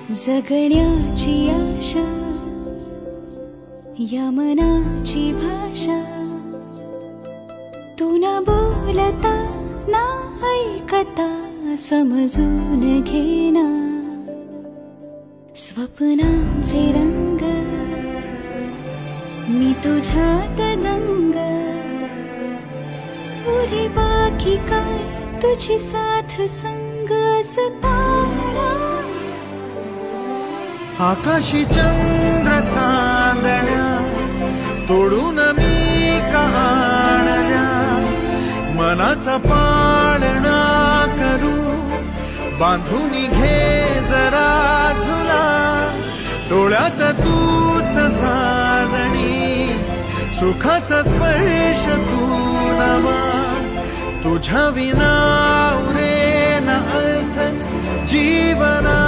जगण्याची आशा या मनाची भाषा तू न बोलता ना ऐकता समजून घेना स्वप्नांचे रंग मी तुझ्यात दंग पुरी बाकी काय तुझी साथ संग असताना आकाशी चंद्र चांदण्या तोडून मी कहाणल्या मनाचा पाळणा करू बांधून घे जरा झुला डोळ्यात तूच साजणी सुखाचा स्पर्श तू नवा तुझ्या विना उरेन अर्थ जीवना